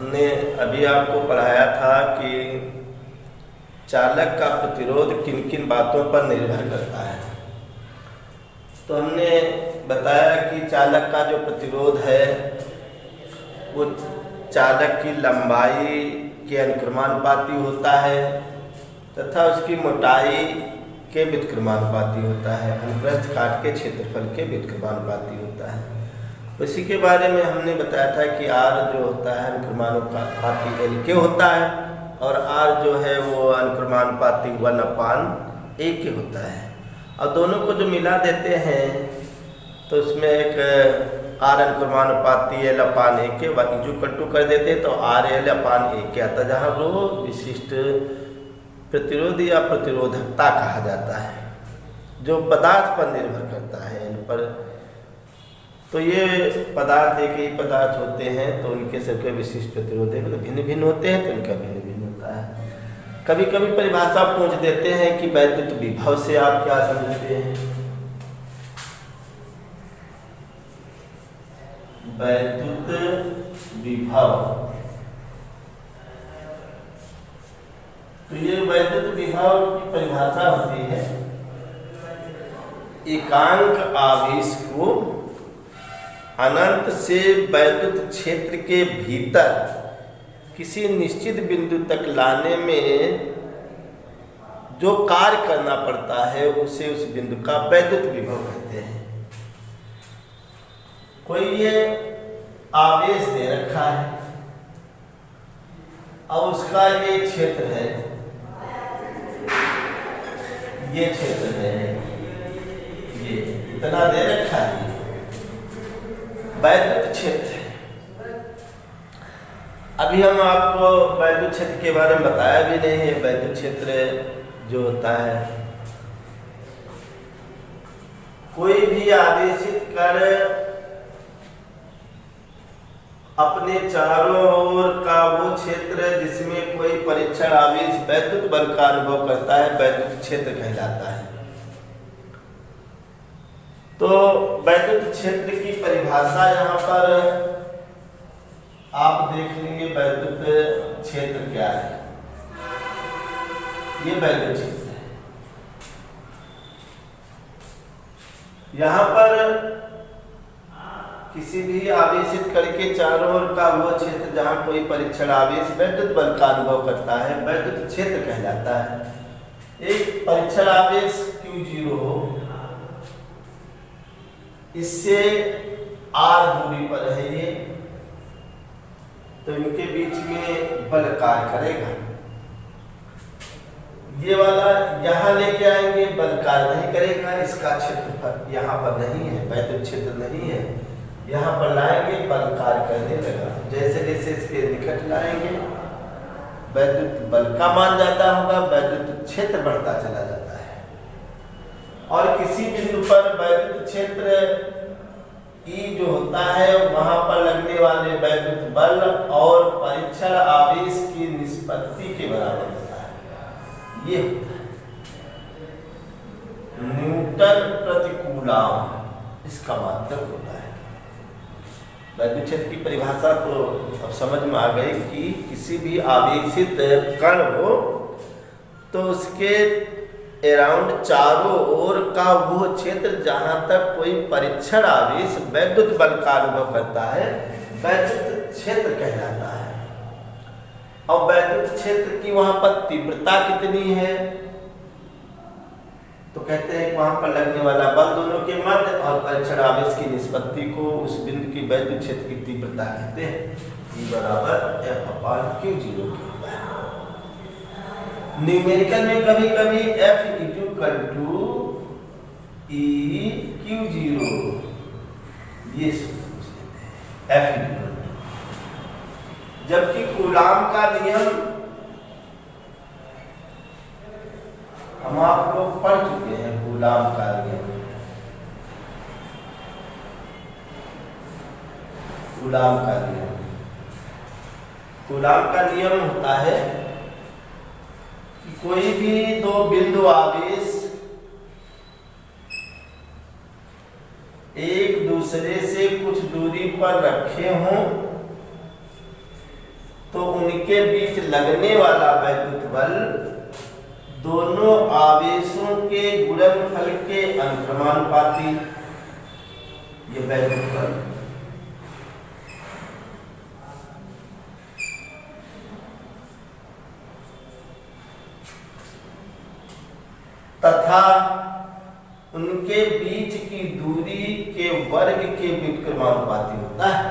हमने अभी आपको पढ़ाया था कि चालक का प्रतिरोध किन किन बातों पर निर्भर करता है। तो हमने बताया कि चालक का जो प्रतिरोध है वो चालक की लंबाई के अनुक्रमानुपाती होता है तथा उसकी मोटाई के व्युत्क्रमानुपाती होता है, अनुप्रस्थ काट के क्षेत्रफल के व्युत्क्रमानुपाती होता है। उसी के बारे में हमने बताया था कि R जो होता है अनुक्रमानुपाती L के होता है और R जो है वो अनुक्रमानुपाती 1/A के होता है। और दोनों को जो मिला देते हैं तो उसमें एक R अनुक्रमानुपाती L/A के इक्वल कर देते हैं तो RL/A के आता है, जहाँ रो विशिष्ट प्रतिरोध या प्रतिरोधकता कहा जाता है, जो पदार्थ पर निर्भर करता है इन पर। तो ये पदार्थ एक ही पदार्थ होते हैं तो उनके सबके विशिष्ट प्रतिरोध है, मतलब भिन्न भिन्न होते हैं तो इनका भिन्न भिन्न होता है। कभी कभी परिभाषा पूछ देते हैं कि वैद्युत विभव से आप क्या समझते हैं। वैद्युत विभव, तो ये वैद्युत विभव की परिभाषा होती है एकांक आवेश को अनंत से वैद्युत क्षेत्र के भीतर किसी निश्चित बिंदु तक लाने में जो कार्य करना पड़ता है उसे उस बिंदु का वैद्युत विभव कहते हैं। कोई ये आवेश दे रखा है और उसका ये क्षेत्र है, ये क्षेत्र है, ये इतना दे रखा है, वैद्युत क्षेत्र है। अभी हम आपको वैद्युत क्षेत्र के बारे में बताया भी नहीं है। वैद्युत क्षेत्र जो होता है कोई भी आवेशित कर अपने चारों ओर का वो क्षेत्र जिसमें कोई परीक्षण आवेश वैद्युत बल का अनुभव करता है वैद्युत क्षेत्र कहलाता है। तो वैद्युत क्षेत्र की परिभाषा यहाँ पर आप देख लेंगे। वैद्युत क्षेत्र क्या है, ये वैद्युत क्षेत्र है। यहाँ पर किसी भी आवेशित करके चारों ओर का वो क्षेत्र जहाँ कोई परीक्षण आवेश वैद्युत बल का अनुभव करता है वैद्युत क्षेत्र कहलाता है। एक परीक्षण आवेश Q0 हो, इससे R दूरी पर है ये, तो इनके बीच में बल कार्य करेगा। ये वाला यहाँ लेके आएंगे, बल कार्य नहीं करेगा, इसका क्षेत्रफल यहाँ पर नहीं है, वैद्युत क्षेत्र नहीं है। यहाँ पर लाएंगे, बल कार्य करने लगा। जैसे जैसे इसके निकट लाएंगे वैद्युत बल का मान जाता होगा, वैद्युत क्षेत्र बढ़ता चला जाता है। और किसी बिंदु पर वैद्युत क्षेत्र E जो होता है वहां पर लगने वाले वैद्युत बल और परीक्षण आवेश की निष्पत्ति के बराबर होता है। ये होता है न्यूटन प्रति कूलम, इसका मात्रक होता है। वैद्युत क्षेत्र की परिभाषा तो अब समझ में आ गई कि किसी भी आवेशित कण हो तो उसके अराउंड चारों ओर का वो क्षेत्र जहां तक कोई परीक्षण आवेश वैद्युत बल का अनुभव करता है वैद्युत क्षेत्र कहलाता है। और वैद्युत क्षेत्र की वहां पर तीव्रता कितनी है तो कहते हैं कि वहां पर लगने वाला बल दोनों के मध्य और परीक्षण आवेश की निष्पत्ति को उस बिंदु की वैद्युत क्षेत्र की तीव्रता कहते हैं। E बराबर F/Q0 होता है। न्यूमेरिकल में कभी कभी F इक्वल टू EQ0 ये F इक्वल टू, जबकि कूलाम का नियम हम आप लोग पढ़ चुके हैं। कूलाम का नियम, कूलाम का नियम, कूलाम का नियम होता है कि कोई भी दो बिंदु आवेश एक दूसरे से कुछ दूरी पर रखे हों तो उनके बीच लगने वाला वैद्युत बल दोनों आवेशों के गुणनफल के अनुक्रमानुपाती, ये वैद्युत बल। तथा उनके बीच की दूरी के वर्ग के व्युत्क्रमानुपाती होता है।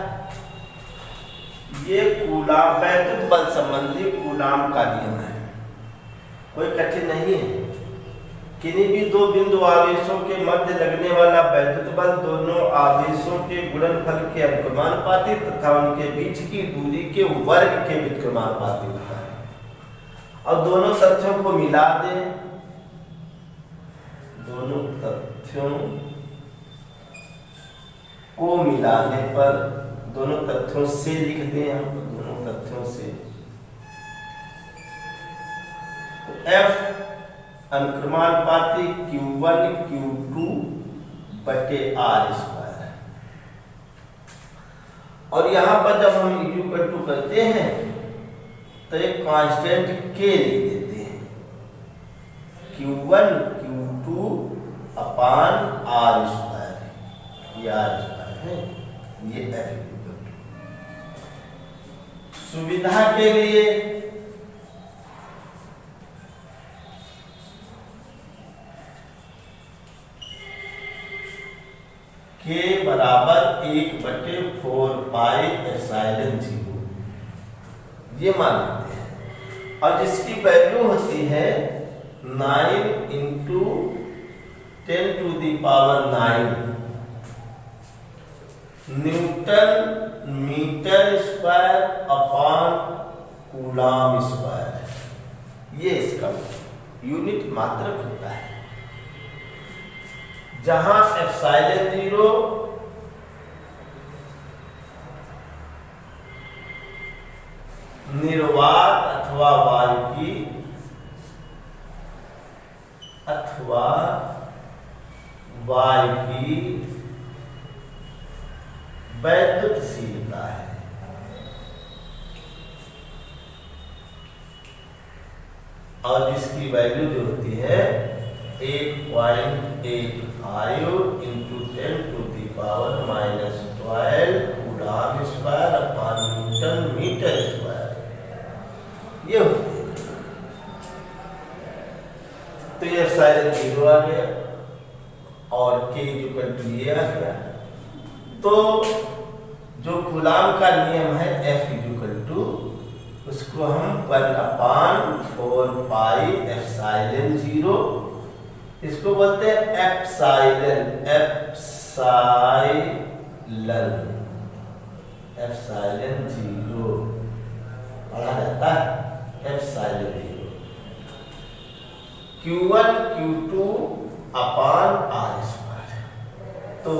ये कूलाम वैद्युत बल संबंधी कूलाम का नियम है, कोई कठिन नहीं है। किन्हीं भी दो बिंदु आवेशों के मध्य लगने वाला वैद्युत बल दोनों आवेशों के गुणनफल के अनुक्रमानुपाती तथा उनके बीच की दूरी के वर्ग के व्युत्क्रमानुपाती होता है। अब दोनों तथ्यों को मिला दें, दोनों तथ्यों को मिलाने पर, दोनों तथ्यों से लिख दें हम, दोनों तथ्यों से, तो F अनुक्रमानुपाती Q1 Q2 बटे R²। और यहां पर जब हम इक्वल टू करते हैं तो एक कांस्टेंट K लिख देते हैं, Q1 Q2 अपान R², ये R² है, ये F। सुविधा के लिए K बराबर 1/4 पाई एप्सिलॉन 0 ये मान लेते हैं, और जिसकी वैल्यू होती है 9 × 10⁹ newton metre square upon coulomb square, ये इसका यूनिट मात्रक होता है। जहां एप्सिलॉन 0 निर्वात अथवा वायु की वैद्युतशीलता है, और जिसकी वैल्यू जो होती है 8.85 × 10⁻⁻12 coulomb square upon newton metre square, ये होती है। तो ये एप्सिलॉन 0 आ गया और K इक्वल टू ये आ गया। तो जो कूलाम का नियम है F इक्वल टू, उसको हम 1/4 पाई एप्सिलॉन 0, इसको बोलते हैं एप्सिलॉन एप्सिलॉन 0 पढ़ा जाता है, एप्सिलॉन 0 Q1 Q2 अपान R²। तो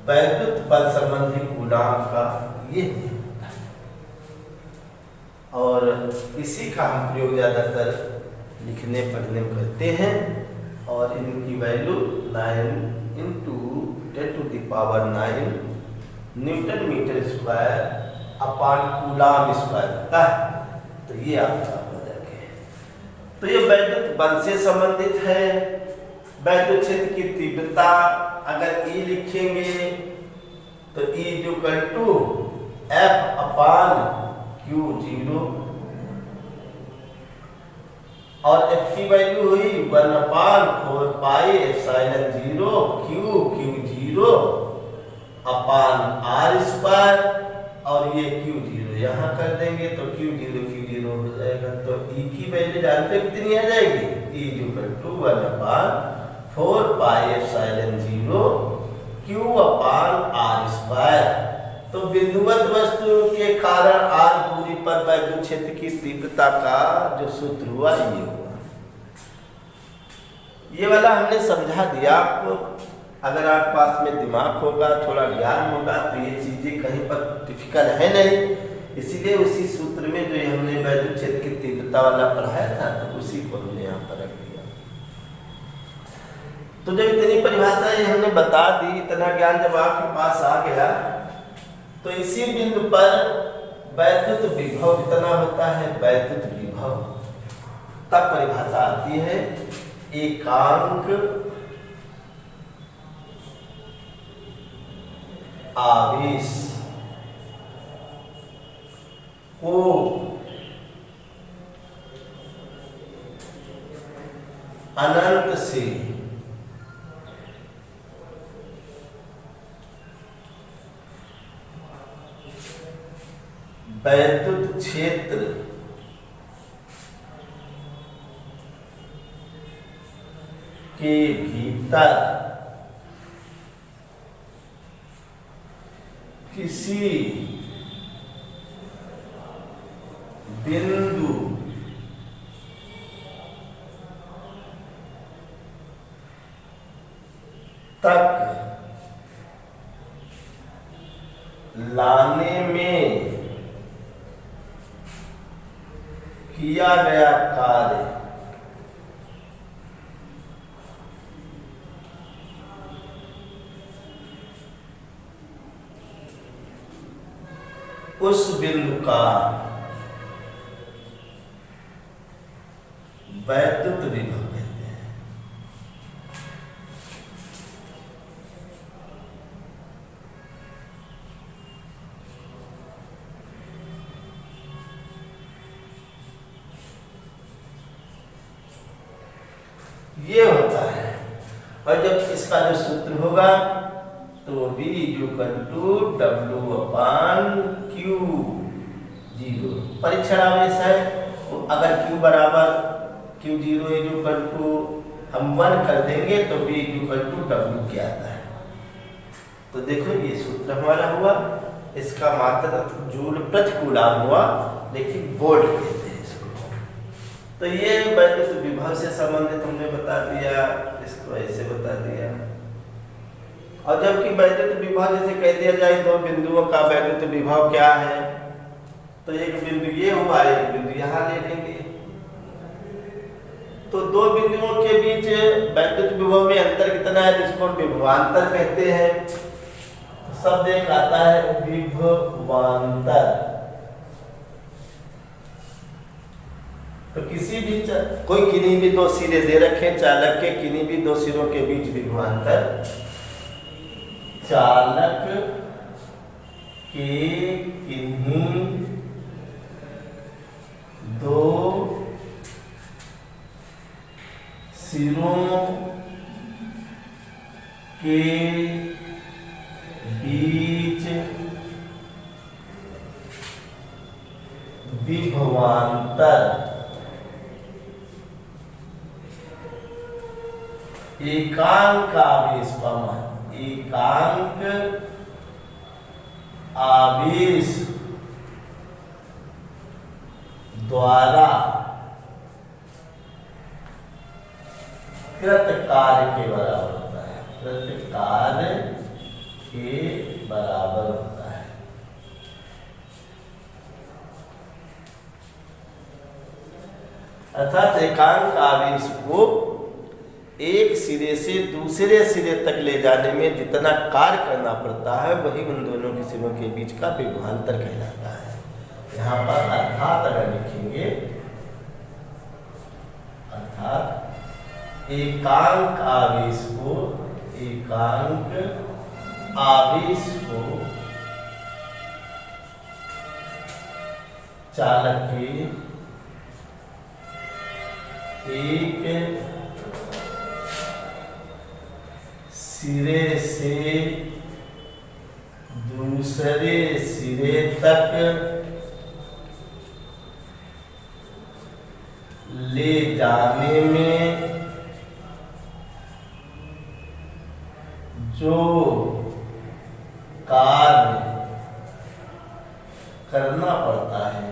वैद्युत बल संबंधी कूलाम का ये होता है, और इसी का हम प्रयोग ज्यादातर लिखने पढ़ने में करते हैं। और इनकी value 9 × 10⁹ newton metre square upon coulomb square होता है। तो ये आपका बदल है। तो ये वैद्युत बल से संबंधित है। वैद्युत क्षेत्र की तीव्रता अगर E लिखेंगे तो E equal to F upon Q0, और F की वैल्यू हुई 1/4 पाई एप्सिलॉन 0 Q0 अपान R², और ये Q0 यहाँ कर देंगे तो Q0 हो जाएगा। तो E की वैल्यू जानते हो कितनी आ जाएगी, E equal to 1/4 pi epsilon 0 Q upon R²। तो बिंदुवत वस्तु के कारण r दूरी पर वैद्युत क्षेत्र की तीव्रता का जो सूत्र हुआ ये हुआ। ये वाला हमने समझा दिया आपको। अगर आपके पास में दिमाग होगा, थोड़ा ज्ञान होगा, तो ये चीजें कहीं पर डिफिकल्ट है नहीं। इसीलिए उसी सूत्र में जो हमने वैद्युत क्षेत्र की तीव्रता वाला पढ़ाया था, तो उसी को हमने यहाँ पर रख दिया। तो जब इतनी परिभाषा ये हमने बता दी, इतना ज्ञान जब आपके पास आ गया, तो इसी बिंदु पर वैद्युत विभव कितना होता है? वैद्युत विभव तब परिभाषा आती है एकांक आवेश को अनंत से वैद्युत क्षेत्र के भीतर किसी बिंदु तक लाने में किया गया कार्य उस बिंदु का वैद्युत विभव कहते हैं। ये होता है। और जब इसका जो सूत्र होगा तो V = W/Q 0 परीक्षण आवेश है। तो अगर Q बराबर Q0 = हम 1 कर देंगे तो V = W क्या आता है। तो देखो ये सूत्र हमारा हुआ, इसका मात्रा जूल प्रति कूलाम हुआ, लेकिन वोल्ट कहते हैं इसको। तो ये वैद्युत विभव से संबंधित हमने बता दिया, इसको ऐसे बता दिया। और जबकि वैद्युत विभव जैसे कह दिया जाए दो बिंदुओं का वैद्युत विभव क्या है, तो एक बिंदु ये हुआ, एक बिंदु यहाँ ले लेंगे। तो दो बिंदुओं के बीच वैद्युत विभव में अंतर कितना है, जिसको विभवांतर कहते हैं। तो शब्द एक आता है विभवांतर। तो किसी भी कोई किन्हीं भी दो सिरे दे रखे चालक के, किन्हीं भी दो सिरों के बीच विभवांतर चालक के किन्हीं दो सिरों के बीच विभवांतर एकांक आवेश का मान, एकांक आवेश द्वारा कृत कार्य के बराबर होता है, कृत कार्य के बराबर होता है। अर्थात एकांक आवेश को एक सिरे से दूसरे सिरे तक ले जाने में जितना कार्य करना पड़ता है, वही उन दोनों के सिरों के बीच का विभवांतर कहलाता है। यहाँ पर अर्थात अगर लिखेंगे, अर्थात एकांक आवेश को, एकांक आवेश को चालक के एक सिरे से दूसरे सिरे तक ले जाने में जो कार्य करना पड़ता है,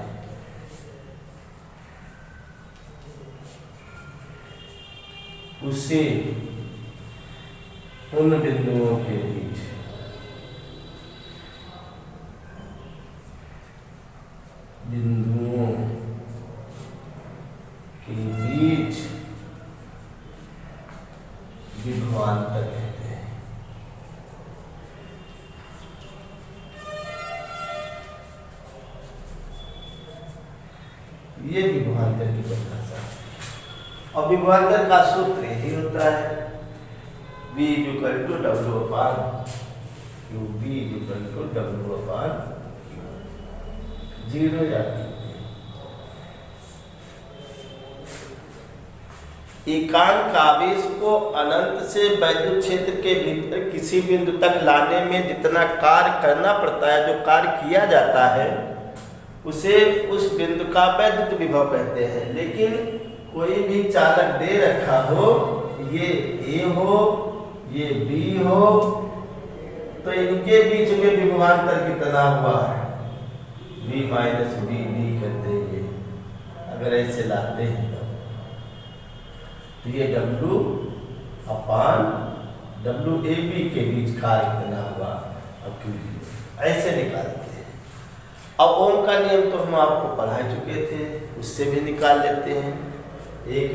उसे उन बिंदुओं के बीच विभवांतर कहते हैं। ये विभवांतर की परिभाषा है। और विभवांतर का सूत्र यही होता है V = W/Q, V = W/Q, 0 या एकांक आवेश को अनंत से वैद्युत क्षेत्र के भीतर किसी बिंदु तक लाने में जितना कार्य करना पड़ता है, जो कार्य किया जाता है, उसे उस बिंदु का वैद्युत विभव कहते हैं। लेकिन कोई भी चालक दे रखा हो, ये A हो, ये B हो, तो इनके बीच में विभवांतर कितना हुआ है? V - VB कर देंगे अगर ऐसे लाते हैं तो ये W/WAB के बीच कार्य कितना हुआ, अब ऐसे निकालते हैं। अब ओम का नियम तो हम आपको पढ़ा चुके थे, उससे भी निकाल लेते हैं। एक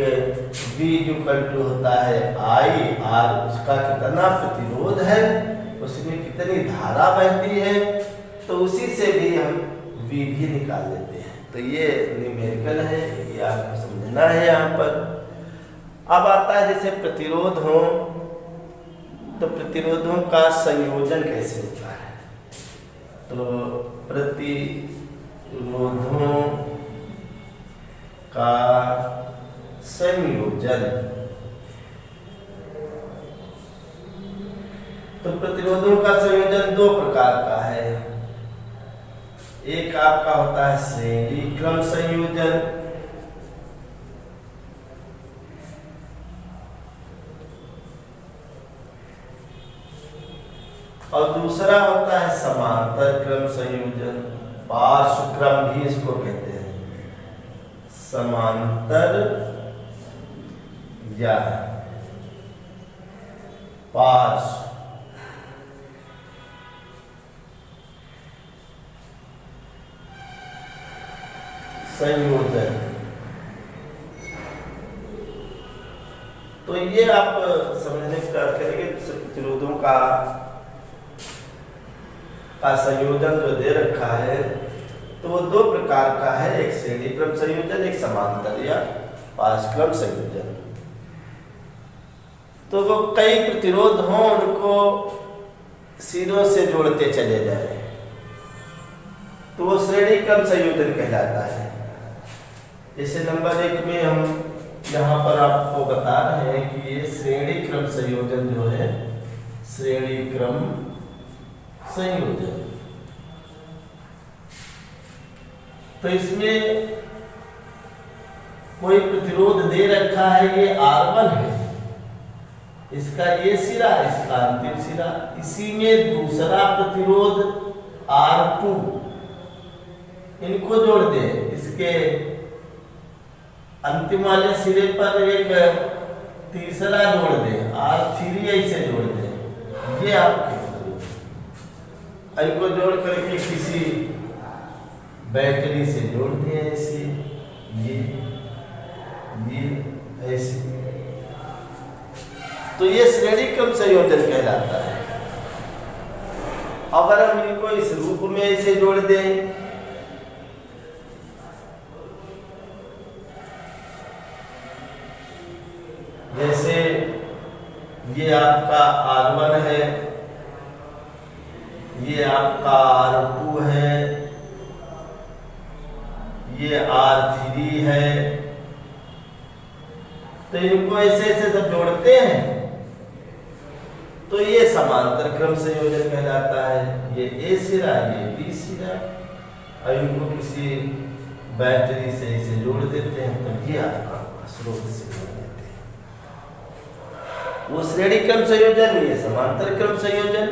V होता है I, R उसका कितना प्रतिरोध है, उसमें कितनी धारा बहती है, तो उसी से भी हम V भी निकाल लेते हैं। तो ये न्यूमेरिकल है, ये आपको समझना है यहाँ पर। अब आता है जैसे प्रतिरोध हो, तो प्रतिरोधों का संयोजन कैसे होता है? तो प्रतिरोधों का संयोजन, तो प्रतिरोधों का संयोजन दो प्रकार का है। एक आपका होता है श्रेणी क्रम संयोजन, और दूसरा होता है समांतर क्रम संयोजन। पार्श्व क्रम भी इसको कहते हैं, समांतर या पार्श्व संयोजन। तो ये आप समझने का करेंगे। प्रतिरोधों का संयोजन जो दे रखा है, तो वो दो प्रकार का है, एक श्रेणी क्रम संयोजन, एक समांतर या पार्श्व क्रम संयोजन। तो वो कई प्रतिरोध हों, उनको सिरों से जोड़ते चले जाए, तो वो श्रेणी क्रम संयोजन कहलाता है। जैसे नंबर 1 में हम यहाँ पर आपको बता रहे हैं कि ये श्रेणी क्रम संयोजन जो है, श्रेणी क्रम संयोजन, तो इसमें कोई प्रतिरोध दे रखा है, ये R1 है, इसका ये सिरा, इसका अंतिम सिरा, इसी में दूसरा प्रतिरोध R2, इनको जोड़ दें, इसके अंतिम वाले सिरे पर एक तीसरा जोड़ दें, R3 ऐसे जोड़ दें, ये आपके इनको जोड़ करके किसी बैटरी से जोड़ दिए ऐसे, ये ऐसे, तो ये श्रेणी क्रम संयोजन कहलाता है। अगर हम इनको इस रूप में ऐसे जोड़ दें, जैसे ये आपका R1 है, ये आपका R2 है, ये R3 है, तो इनको ऐसे ऐसे जब जोड़ते हैं तो ये समांतर क्रम संयोजन कहलाता है। ये A सिरा, ये B सिरा, और इनको किसी बैटरी से इसे जोड़ देते हैं, तो ये आपका स्रोत से जोड़ देते हैं। वो श्रेणी क्रम संयोजन, ये समांतर क्रम संयोजन।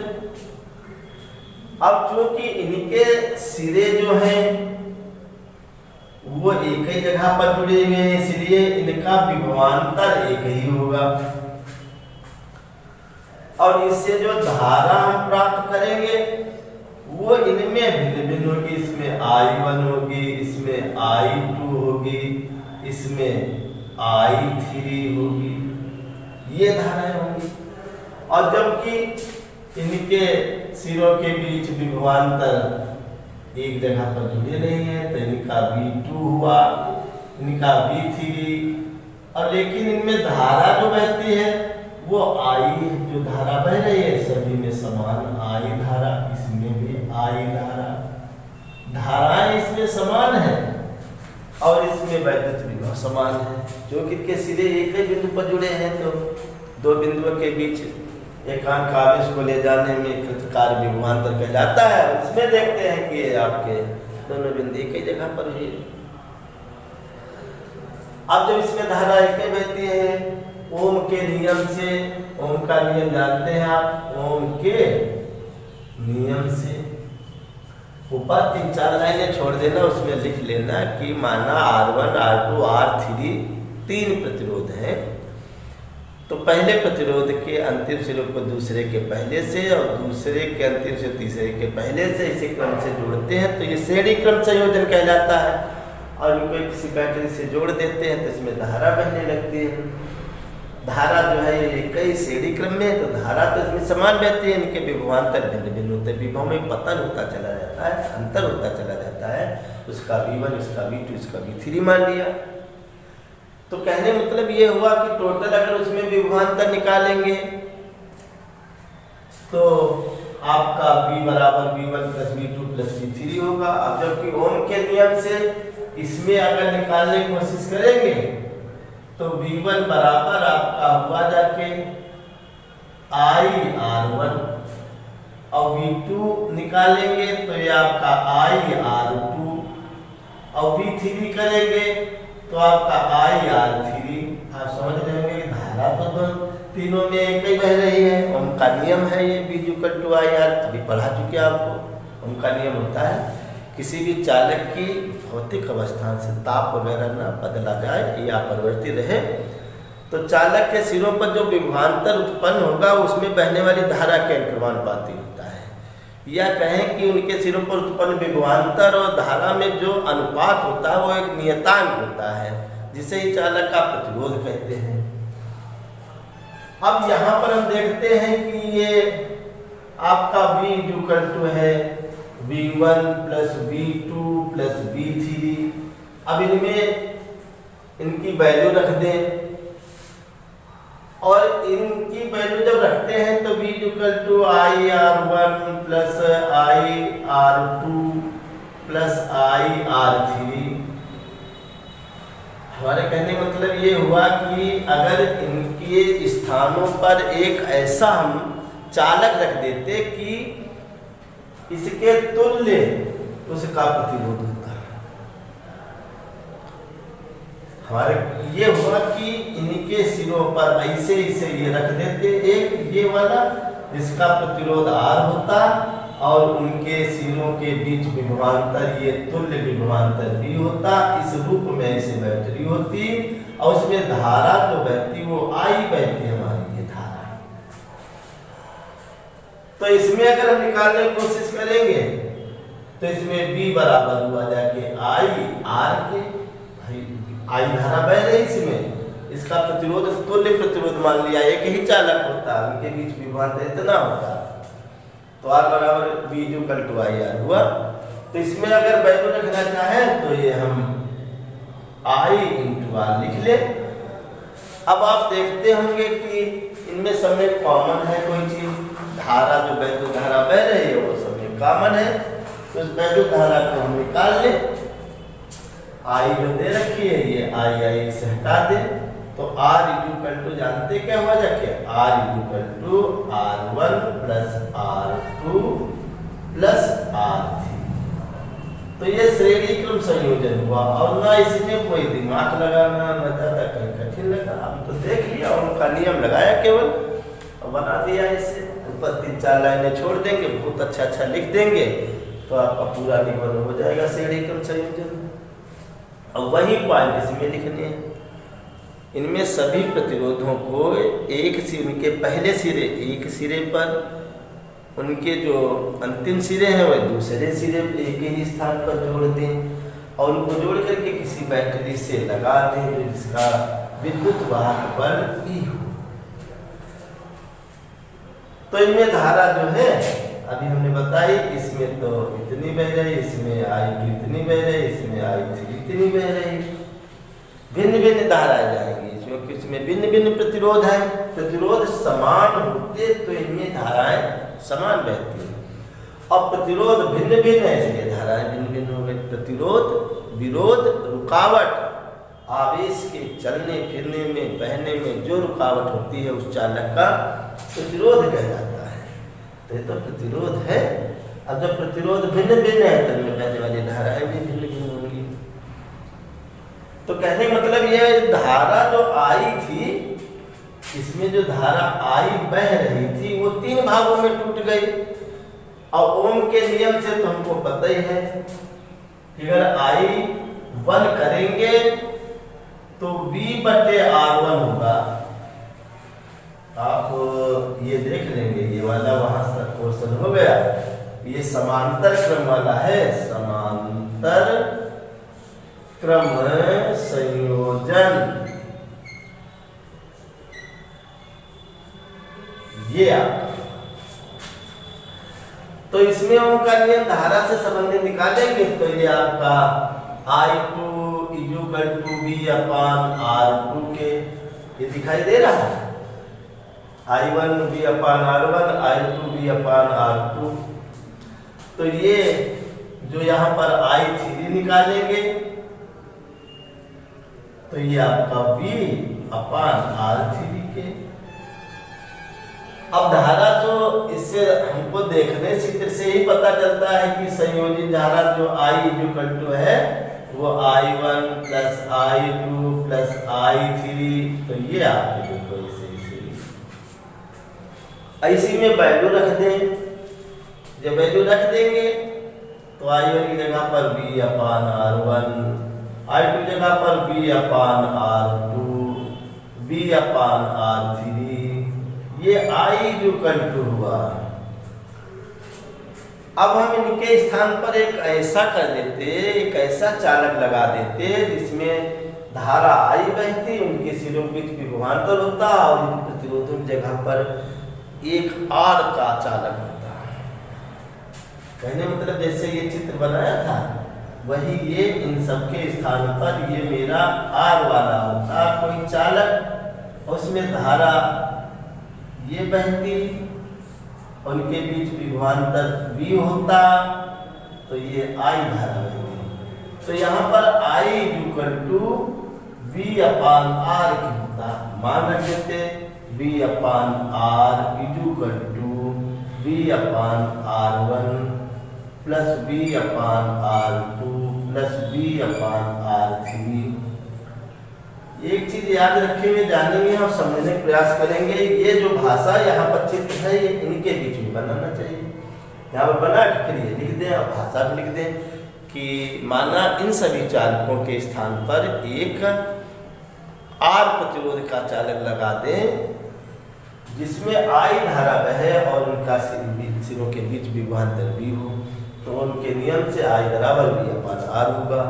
अब चूंकि इनके सिरे जो हैं वो एक ही जगह पर जुड़े हुए हैं, इसलिए इनका विभवांतर एक ही होगा, और इससे जो धारा हम प्राप्त करेंगे वो इनमें भिन्न भिन्न होगी। इसमें I1 होगी, इसमें I2 होगी, इसमें I3 होगी, ये धाराएं होंगी। और जबकि इनके सिरों के बीच विभवांतर एक जगह पर जुड़े नहीं है, तो इनका V2 हुआ, इनका V3, और लेकिन इनमें धारा जो बहती है वो I, जो धारा बह रही है सभी में समान I धारा, इसमें भी I धारा, धाराएं इसमें समान है और इसमें वैद्युत विभव समान है, जो कि इनके सीधे एक ही बिंदु पर जुड़े हैं। तो दो बिंदुओं के बीच एकांक आवेश को ले जाने में कृतकार विभवांतर कहलाता है। इसमें देखते हैं कि आपके दोनों बिंदु एक ही जगह पर हुई। अब जब इसमें धारा एक ही बहती है ओम के नियम से, ओम का नियम जानते हैं आप, ओम के नियम से ऊपर 3-4 लाइनें छोड़ देना, उसमें लिख लेना कि माना R1, R2, R3 3 प्रतिरोध हैं। तो पहले प्रतिरोध के अंतिम सिरों को दूसरे के पहले से और दूसरे के अंतिम से तीसरे के पहले से इसी क्रम से जोड़ते हैं तो ये श्रेणी क्रम संयोजन कहलाता है। और इनको किसी बैटरी से जोड़ देते हैं तो इसमें धारा बहने लगती है। धारा जो है ये कई श्रेणी क्रम में है तो धारा तो इसमें समान बहती है, इनके विभवांतर भिन्न भिन्न होते हैं, विभव में पतन होता चला जाता है, अंतर होता चला जाता है। उसका V1, उसका V2, उसका V3 मान लिया। तो कहने मतलब ये हुआ कि टोटल अगर उसमें विभवांतर निकालेंगे तो आपका V बराबर V1 plus V2 plus V3 होगा। अब जबकि ओम के नियम से इसमें अगर निकालने की कोशिश करेंगे तो V1 बराबर आपका हुआ जाके I R1 और V2 निकालेंगे तो ये आपका I R2 और V3 करेंगे तो आपका I R3। आप समझ रहे होंगे कि धारा तो दोनों तीनों में एक ही बह रही है। ओम का नियम है ये V=IR, अभी पढ़ा चुके आपको। ओम का नियम होता है किसी भी चालक की भौतिक अवस्था से ताप वगैरह न बदला जाए या परिवर्तित रहे तो चालक के सिरों पर जो विभवांतर उत्पन्न होगा उसमें बहने वाली धारा के अनुक्रमानुपाती होता है। या कहें कि उनके सिरों पर उत्पन्न विभवांतर और धारा में जो अनुपात होता है वो एक नियतांक होता है, जिसे ही चालक का प्रतिरोध कहते हैं। अब यहाँ पर हम देखते हैं कि ये आपका V है V1 plus V2 plus V3। अब इनमें इनकी वैल्यू रख दें और इनकी वैल्यू जब रखते हैं तो V IR1 plus IR2 plus IR3। हमारे कहने का मतलब ये हुआ कि अगर इनके स्थानों पर एक ऐसा हम चालक रख देते कि इसके तुल्य उसका प्रतिरोध होता है। हमारे ये हुआ कि इनके सिरों पर ऐसे ये रख देते, एक ये वाला जिसका प्रतिरोध R होता और उनके सिरों के बीच विभवांतर ये तुल्य विभवांतर भी होता। इस रूप में ऐसे बैटरी होती और उसमें धारा जो बहती वो I बहती हमारी ये धारा। तो इसमें अगर हम निकालने की कोशिश करेंगे तो इसमें V बराबर हुआ जाके I R के, I धारा बह रही इसमें, इसका प्रतिरोध तुल्य प्रतिरोध मान लिया, एक ही चालक होता, उनके बीच विभवांतर इतना होता तो R बराबर V=IR हुआ। तो इसमें अगर वैल्यू रखना चाहें तो ये हम I × R लिख ले। अब आप देखते होंगे कि इनमें सब में कॉमन है कोई चीज, धारा जो वैद्युत धारा बह रही है वो सब में कॉमन है। तो इस वैद्युत धारा को हम निकाल ले, I जो दे रखी है ये I से हटा दे तो R जानते क्या हुआ जाके R=R1 plus R2 plus R3। तो ये श्रेणी क्रम संयोजन हुआ और ना इसमें कोई दिमाग लगाना ना ज्यादा कहीं कठिन लगा। हम तो देख लिया और उनका नियम लगाया केवल और बना दिया। इसे ऊपर 3-4 लाइनें छोड़ देंगे, बहुत अच्छा लिख देंगे तो आपका पूरा निबंध हो जाएगा श्रेणी क्रम संयोजन। और वही पॉइंट इसमें लिखने हैं। इनमें सभी प्रतिरोधों को उनके पहले सिरे एक सिरे पर, उनके जो अंतिम सिरे हैं वह दूसरे सिरे एक ही स्थान पर जोड़ दें और उनको जोड़ करके किसी बैटरी से लगा दें जिसका विद्युत वाहक बल E हो। तो इनमें धारा जो है अभी हमने बताई, इसमें तो इतनी बह रही, इसमें I2 इतनी बह रही, इसमें I3 इतनी बह रही। भिन्न भिन्न धाराएं जाएंगी, क्योंकि इसमें भिन्न भिन्न प्रतिरोध है। प्रतिरोध समान होते तो इनमें धाराएं समान बहती हैं, और प्रतिरोध भिन्न भिन्न है इसलिए धाराएं भिन्न भिन्न हो गई। प्रतिरोध, विरोध, रुकावट, आवेश के चलने फिरने में, बहने में जो रुकावट होती है उस चालक का प्रतिरोध कहलाता है। तो ये तो प्रतिरोध है। अब जब प्रतिरोध भिन्न भिन्न है तो इनमें बहने वाली धाराएं भी भिन्न भिन्न होंगी। तो कहने का मतलब यह है, धारा जो आई थी, इसमें जो धारा आई बह रही थी वो 3 भागों में टूट गई। और ओम के नियम से तो हमको पता ही है कि अगर I1 करेंगे तो V/R1 होगा। आप ये देख लेंगे, ये वाला वहां तक क्वेश्चन हो गया। ये समांतर क्रम वाला है, समांतर क्रम संयोजन, ये आपका। तो इसमें उनका नियम धारा से संबंधित निकालेंगे तो ये आपका I2 = V/R2 के, ये दिखाई दे रहा है। I1 V/R1, I2 V/R2। तो ये जो यहाँ पर I3 निकालेंगे तो ये आपका V/R3 के। अब धारा जो, इससे हमको देखने चित्र से ही पता चलता है कि संयोजित धारा जो I है वो I1 + I2 + I3। तो ये आपके देखो इसी में वैल्यू रख दें। जब वैल्यू रख देंगे तो I1 की जगह पर V/R1, I2 जगह पर V/R2, V/R3, ये I हुआ। अब हम इनके स्थान पर एक ऐसा कर देते, एक ऐसा चालक लगा देते जिसमें धारा I बहती, उनके सिरों के बीच विभवांतर होता और इन प्रतिरोधों की जगह पर एक R का चालक होता। कहने मतलब जैसे ये चित्र बनाया था वही ये इन सबके स्थान पर ये मेरा R वाला होता कोई चालक, उसमें धारा ये बहती, उनके बीच विभवांतर V होता, तो ये I धारा बहती। तो यहाँ पर I = V/R की होता। मान रख देते V/R = V/R1 + V/R2 + V/R3। एक चीज याद रखे हुए जानेंगे और समझने का प्रयास करेंगे, ये जो भाषा यहाँ पर चित्र है ये इनके बीच में बनाना चाहिए। यहाँ पर बना के फिर ये लिख दें और भाषा भी लिख दें कि माना इन सभी चालकों के स्थान पर एक R प्रतिरोध का चालक लगा दें जिसमें I धारा बहे और उनका सिरों के बीच विभवांतर V हो, तो उनके नियम से I = V/R होगा।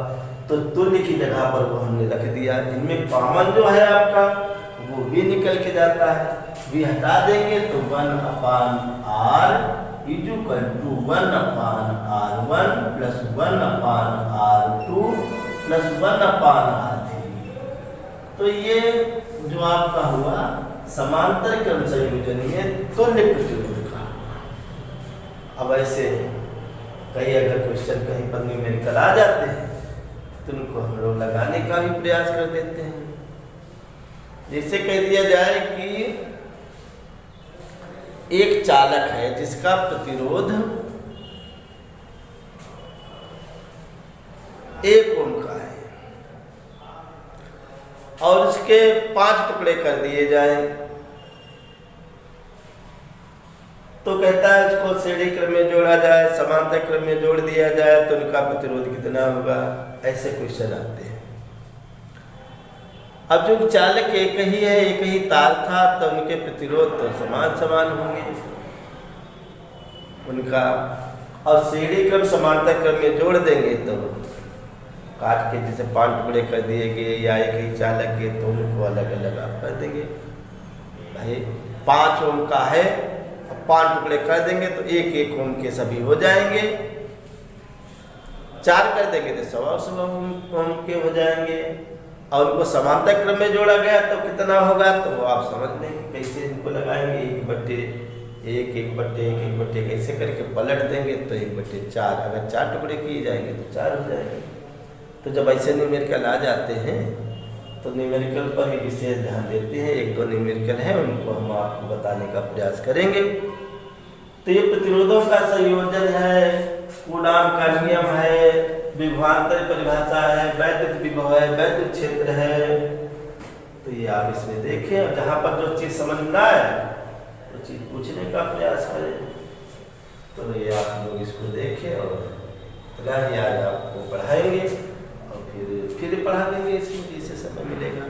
तो तुल्य की जगह पर वो हमने रख दिया। इनमें कॉमन जो है आपका वो V निकल के जाता है, V हटा देंगे तो 1/R = 1/R1 + 1/R2 + 1/R3। तो ये जो आपका हुआ समांतर क्रम संयोजन में तुल्य प्रतिरोध का। अब ऐसे कई अगर क्वेश्चन कहीं पर न्यूमेरिकल आ जाते हैं तो उनको हम लोग लगाने का भी प्रयास कर देते हैं। जैसे कह दिया जाए कि एक चालक है जिसका प्रतिरोध 1 ओम का है और उसके 5 टुकड़े कर दिए जाए, तो कहता है इसको श्रेणी क्रम में जोड़ा जाए, समांतर क्रम में जोड़ दिया जाए तो उनका प्रतिरोध कितना होगा। ऐसे क्वेश्चन आते हैं। अब जो चालक एक ही है, एक ही तार था, तो उनके प्रतिरोध तो समान होंगे उनका, और श्रेणी क्रम समांतर क्रम में जोड़ देंगे तो काट के जैसे 5 टुकड़े कर दिए गए या एक ही चालक के तो उनको अलग अलग आप कर देंगे। भाई 5 ओम का है, 5 टुकड़े कर देंगे तो 1-1 ओम के सभी हो जाएंगे। 4 कर देंगे तो 1.25 ओम के हो जाएंगे। और उनको समांतर क्रम में जोड़ा गया तो कितना होगा, तो वो आप समझ लें कि कैसे इनको लगाएंगे। 1/1 कैसे करके पलट देंगे तो 1/4, अगर 4 टुकड़े किए जाएंगे तो 4 हो जाएंगे। तो जब ऐसे न्यूमेरिकल आ जाते हैं तो न्यूमेरिकल पर ही विशेष ध्यान देते हैं। 1-2 न्यूमेरिकल हैं, उनको हम आपको बताने का प्रयास करेंगे। तो ये प्रतिरोधों का संयोजन है, कूलाम का नियम है, विभवांतर परिभाषा है, वैद्युत विभव है, वैद्युत क्षेत्र है। तो ये आप इसमें देखें और जहाँ पर जो चीज़ समझना है वो चीज़ पूछने का प्रयास करें। तो ये आप लोग इसको देखें और आज आपको पढ़ाएंगे और फिर पढ़ा देंगे इसमें जैसे समय मिलेगा।